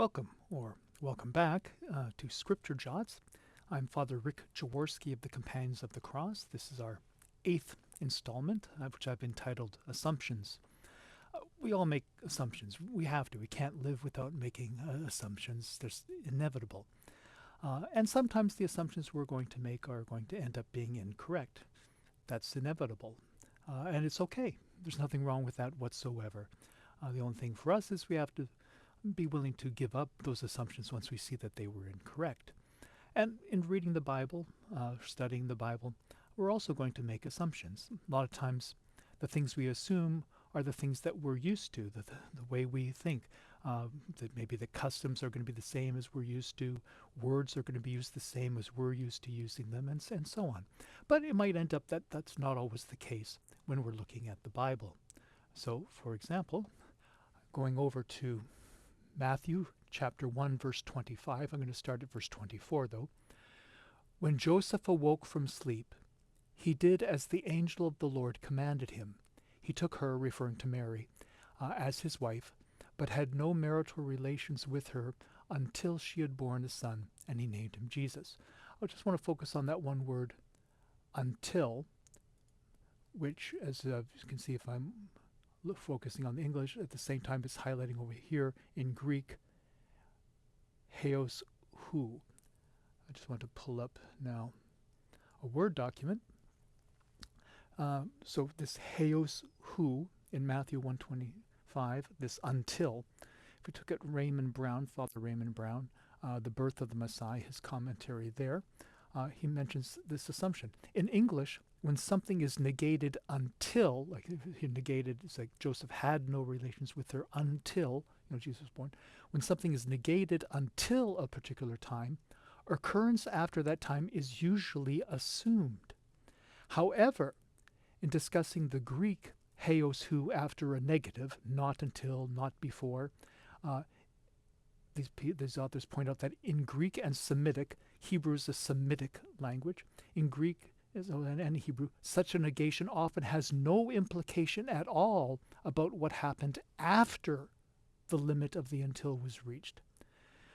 Welcome, or welcome back to Scripture Jots. I'm Father Rick Jaworski of the Companions of the Cross. This is our 8th installment, which I've entitled Assumptions. We all make assumptions. We have to. We can't live without making assumptions. They're inevitable. And sometimes the assumptions we're going to make are going to end up being incorrect. That's inevitable. And it's okay. There's nothing wrong with that whatsoever. The only thing for us is we have to be willing to give up those assumptions once we see that they were incorrect. And in reading the Bible, studying the Bible, we're also going to make assumptions. A lot of times the things we assume are the things that we're used to, the way we think. That maybe the customs are going to be the same as we're used to, words are going to be used the same as we're used to using them, and so on. But it might end up that that's not always the case when we're looking at the Bible. So, for example, going over to Matthew chapter 1, verse 25. I'm going to start at verse 24, though. When Joseph awoke from sleep, he did as the angel of the Lord commanded him. He took her, referring to Mary, as his wife, but had no marital relations with her until she had borne a son, and he named him Jesus. I just want to focus on that one word, until, which, as you can see if I'm focusing on the English, at the same time it's highlighting over here in Greek, heos hu. I just want to pull up now a Word document. So this heos hu in Matthew 1:25, this until, if we took it Raymond Brown, Father Raymond Brown, The Birth of the Messiah, his commentary there, he mentions this assumption. In English, when something is negated until, like he negated, it's like Joseph had no relations with her until, Jesus was born. When something is negated until a particular time, occurrence after that time is usually assumed. However, in discussing the Greek heos hu after a negative, not until, not before, these authors point out that in Greek and Semitic, Hebrew is a Semitic language. In Greek and Hebrew, such a negation often has no implication at all about what happened after the limit of the until was reached.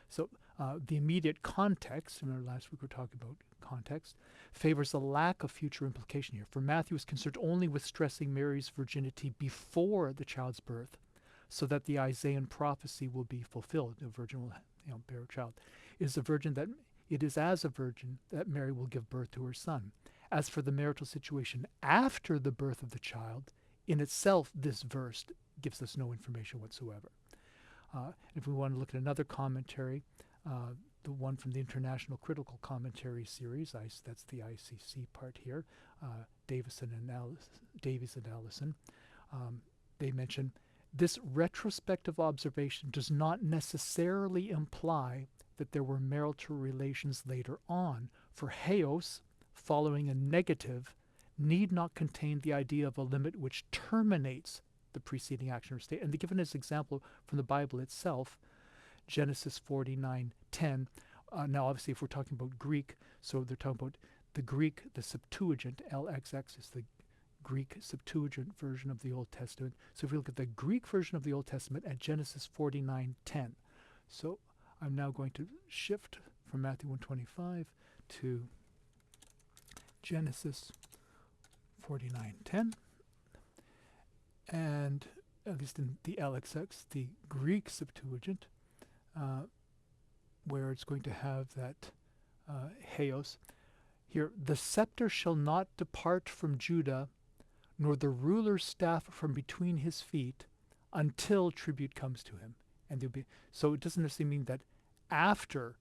So the immediate context, remember last week we were talking about context, favors a lack of future implication here. For Matthew is concerned only with stressing Mary's virginity before the child's birth, so that the Isaiah prophecy will be fulfilled. The virgin will bear a child. It is as a virgin that Mary will give birth to her son. As for the marital situation after the birth of the child, in itself this verse gives us no information whatsoever. If we want to look at another commentary, the one from the International Critical Commentary series, that's the ICC part here, Davies and Allison, they mention, this retrospective observation does not necessarily imply that there were marital relations later on, for heos, following a negative, need not contain the idea of a limit which terminates the preceding action or state. And they give an example from the Bible itself, Genesis 49:10. Now, obviously, if we're talking about Greek, so they're talking about the Greek, the Septuagint, LXX is the Greek Septuagint version of the Old Testament. So if we look at the Greek version of the Old Testament at Genesis 49:10. So I'm now going to shift from Matthew 1:25 to Genesis 49:10. And at least in the LXX, the Greek Septuagint, where it's going to have that heos. Here, the scepter shall not depart from Judah, nor the ruler's staff from between his feet, until tribute comes to him. And so it doesn't necessarily mean that after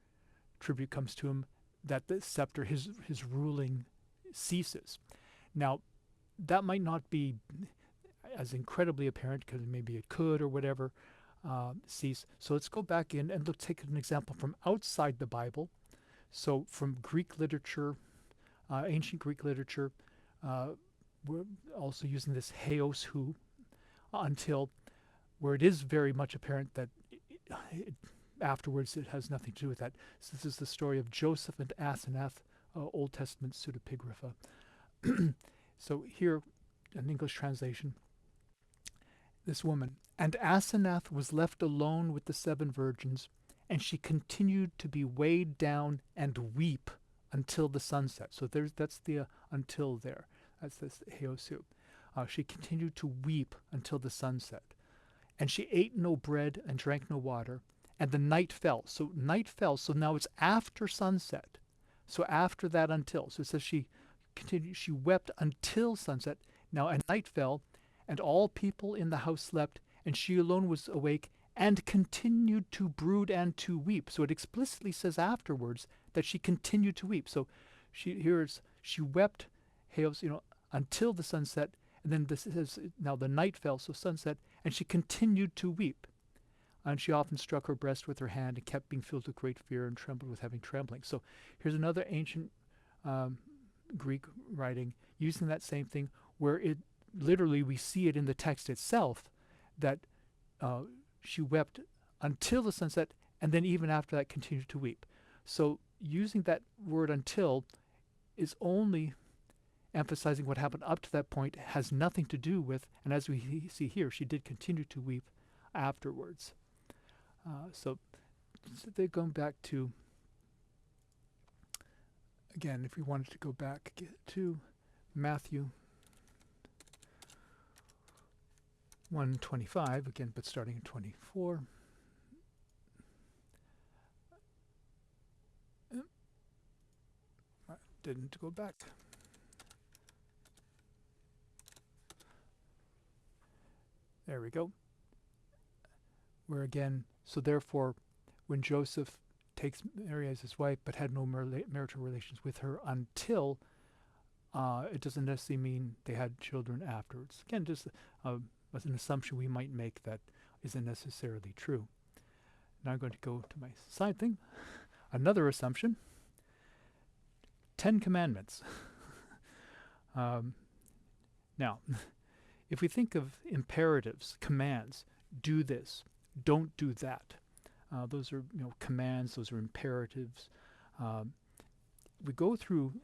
tribute comes to him, that the scepter, his ruling, ceases. Now, that might not be as incredibly apparent, because maybe it could or whatever cease. So let's go back in and take an example from outside the Bible. So from Greek literature, ancient Greek literature, we're also using this heos hu until, where it is very much apparent that afterwards it has nothing to do with that. So this is the story of Joseph and Asenath, Old Testament pseudepigrapha. So here, an English translation, this woman, and Asenath was left alone with the 7 virgins, and she continued to be weighed down and weep until the sunset. So that's the until there. That's this Heosu. She continued to weep until the sunset. And she ate no bread and drank no water. And the night fell. So night fell. So now it's after sunset. So after that until. So it says she continued. She wept until sunset. Now and night fell, and all people in the house slept, and she alone was awake and continued to brood and to weep. So it explicitly says afterwards that she continued to weep. So she wept, until the sunset, and then this says now the night fell, so sunset, and she continued to weep. And she often struck her breast with her hand and kept being filled with great fear and trembled with having trembling. So here's another ancient Greek writing using that same thing, where it literally we see it in the text itself that she wept until the sunset, and then even after that continued to weep. So using that word until is only emphasizing what happened up to that point, has nothing to do with, and as we see here, she did continue to weep afterwards. So they're going back to, again, if we wanted to go back to Matthew 1:25, again, but starting at 24. Didn't go back. There we go. Where again, so therefore, when Joseph takes Mary as his wife, but had no marital relations with her until, it doesn't necessarily mean they had children afterwards. Again, just as an assumption we might make that isn't necessarily true. Now I'm going to go to my side thing. Another assumption. 10 Commandments. Now, if we think of imperatives, commands, do this, don't do that. Those are commands, those are imperatives. We go through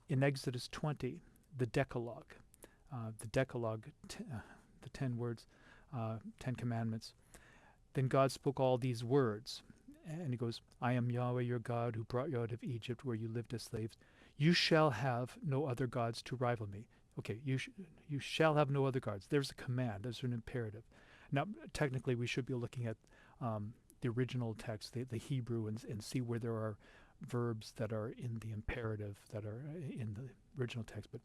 in Exodus 20 the Decalogue. The 10 words, 10 commandments. Then God spoke all these words. And he goes, I am Yahweh your God who brought you out of Egypt where you lived as slaves. You shall have no other gods to rival me. Okay, you shall have no other gods. There's a command. There's an imperative. Now, technically, we should be looking at the original text, the Hebrew, and see where there are verbs that are in the imperative that are in the original text. But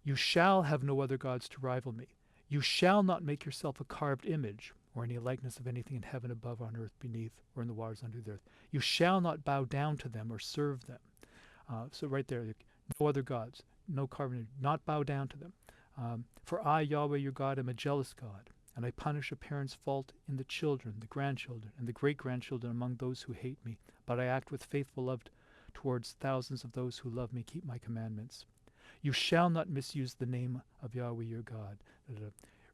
you shall have no other gods to rival me. You shall not make yourself a carved image or any likeness of anything in heaven above, on earth beneath, or in the waters under the earth. You shall not bow down to them or serve them. So right there, no other gods, no carved image, not bow down to them. For I, Yahweh your God, am a jealous God, and I punish a parent's fault in the children, the grandchildren, and the great-grandchildren among those who hate me. But I act with faithful love towards thousands of those who love me, keep my commandments. You shall not misuse the name of Yahweh your God.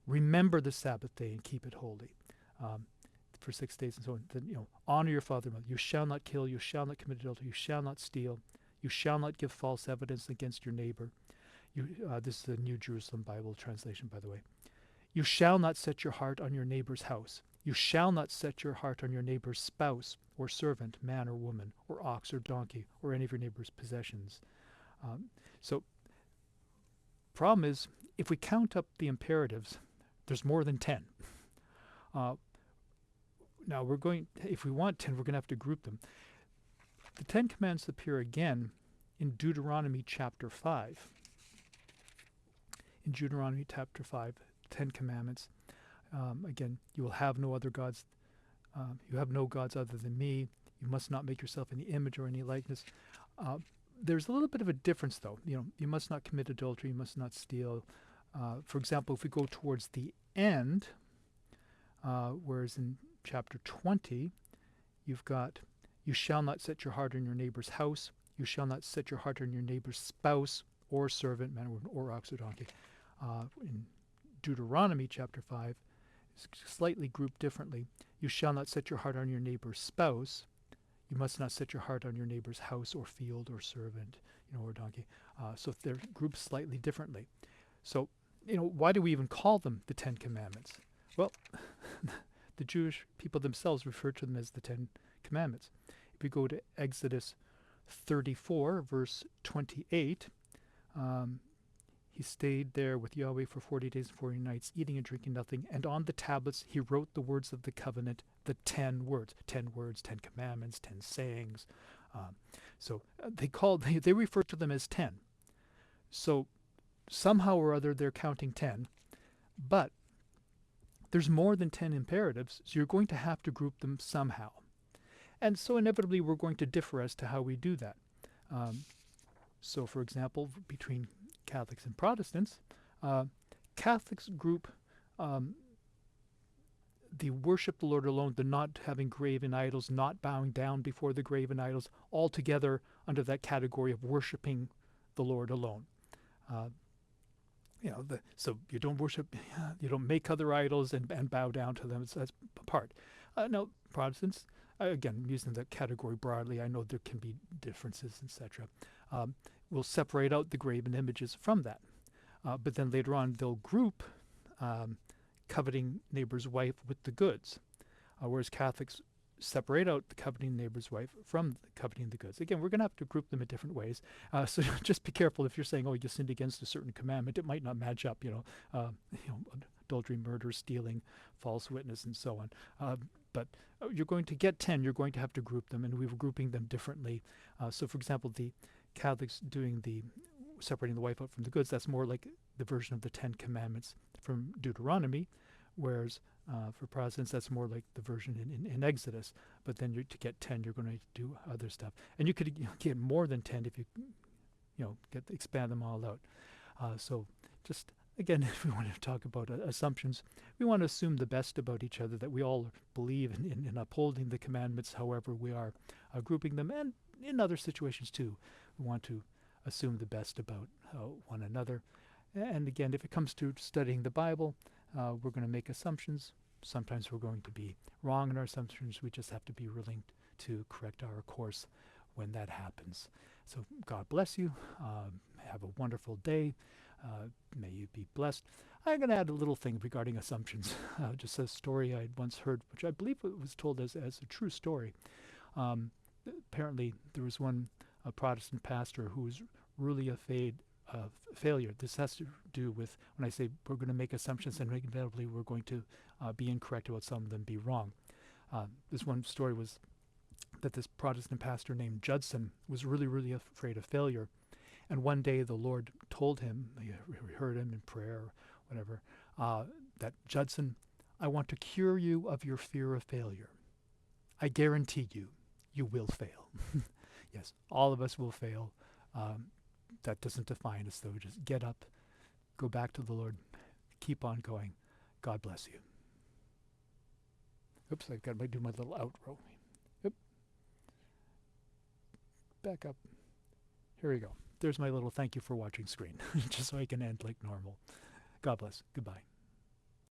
Remember the Sabbath day and keep it holy. For 6 days and so on. Then, honor your father and mother. You shall not kill. You shall not commit adultery. You shall not steal. You shall not give false evidence against your neighbor. This is the New Jerusalem Bible translation, by the way. You shall not set your heart on your neighbor's house. You shall not set your heart on your neighbor's spouse or servant, man or woman, or ox or donkey, or any of your neighbor's possessions. So, problem is, if we count up the imperatives, there's more than 10. Now if we want 10, we're going to have to group them. The 10 commands appear again in Deuteronomy chapter 5. In Deuteronomy chapter 5, 10 commandments. Again, you will have no other gods. You have no gods other than me. You must not make yourself any image or any likeness. There's a little bit of a difference, though. You must not commit adultery. You must not steal. For example, if we go towards the end, whereas in chapter 20, you've got, you shall not set your heart on your neighbor's house. You shall not set your heart on your neighbor's spouse or servant, man or ox or donkey. In Deuteronomy chapter 5, it's slightly grouped differently. You shall not set your heart on your neighbor's spouse. You must not set your heart on your neighbor's house or field or servant, or donkey. So they're grouped slightly differently. So, why do we even call them the 10 Commandments? Well, the Jewish people themselves refer to them as the Ten Commandments. If you go to Exodus 34, verse 28, he stayed there with Yahweh for 40 days and 40 nights, eating and drinking nothing. And on the tablets he wrote the words of the covenant, the 10 words. 10 words, 10 commandments, 10 sayings. They refer to them as 10. So somehow or other they're counting 10. But there's more than 10 imperatives, so you're going to have to group them somehow. And so inevitably we're going to differ as to how we do that. So for example, between Catholics and Protestants, Catholics group the worship the Lord alone, the not having graven idols, not bowing down before the graven idols, all together under that category of worshiping the Lord alone. So you don't worship, you don't make other idols and bow down to them. That's part. Now, Protestants, again, using the category broadly, I know there can be differences, etc. Will separate out the graven images from that. But then later on, they'll group coveting neighbor's wife with the goods, whereas Catholics separate out the coveting neighbor's wife from the coveting the goods. Again, we're going to have to group them in different ways. So just be careful if you're saying, oh, you sinned against a certain commandment. It might not match up, adultery, murder, stealing, false witness, and so on. But you're going to get 10. You're going to have to group them, and we were grouping them differently. So, for example, the Catholics doing the separating the wife out from the goods, that's more like the version of the 10 Commandments from Deuteronomy, whereas for Protestants, that's more like the version in Exodus. But then to get 10, you're going to do other stuff. And you could get more than 10 if you expand them all out. So just, again, if we want to talk about assumptions, we want to assume the best about each other, that we all believe in upholding the commandments, however we are grouping them. And in other situations, too, we want to assume the best about one another. And again, if it comes to studying the Bible, we're going to make assumptions. Sometimes we're going to be wrong in our assumptions. We just have to be willing to correct our course when that happens. So God bless you. Have a wonderful day. May you be blessed. I'm going to add a little thing regarding assumptions. Just a story I'd once heard, which I believe it was told as a true story. Apparently, there was a Protestant pastor who was really afraid of failure. This has to do with when I say we're going to make assumptions, and inevitably we're going to be incorrect about some of them, be wrong. This one story was that this Protestant pastor named Judson was really, really afraid of failure. And one day the Lord told him, he heard him in prayer or whatever, that Judson, I want to cure you of your fear of failure. I guarantee you will fail. Yes, all of us will fail. That doesn't define us, though. Just get up, go back to the Lord, keep on going. God bless you. Oops, I've got to do my little outro. Yep. Back up. Here we go. There's my little thank you for watching screen, just so I can end like normal. God bless. Goodbye.